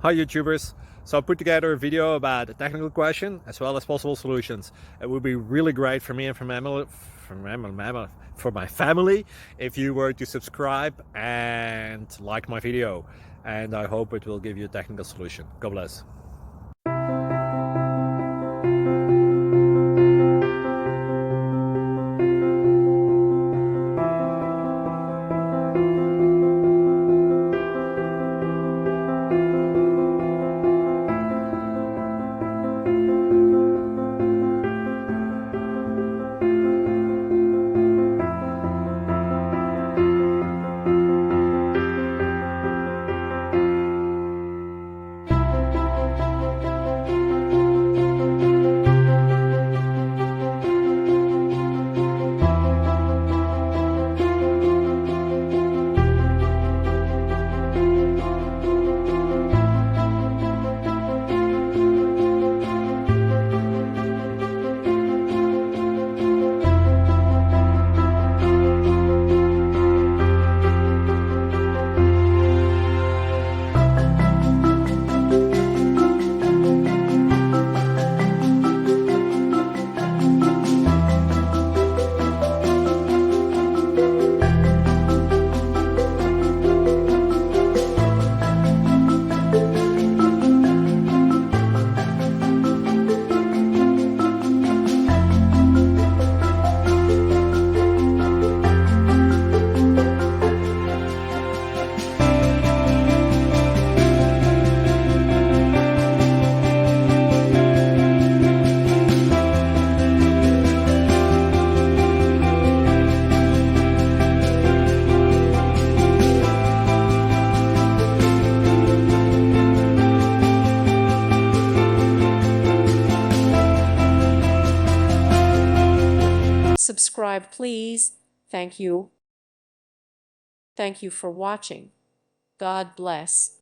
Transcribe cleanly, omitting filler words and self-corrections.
Hi YouTubers! So I put together a video about a technical question as well as possible solutions. It would be really great for me and for my family if you were to subscribe and like my video, and I hope it will give you a technical solution. God bless. Subscribe, please. Thank you. Thank you for watching. God bless.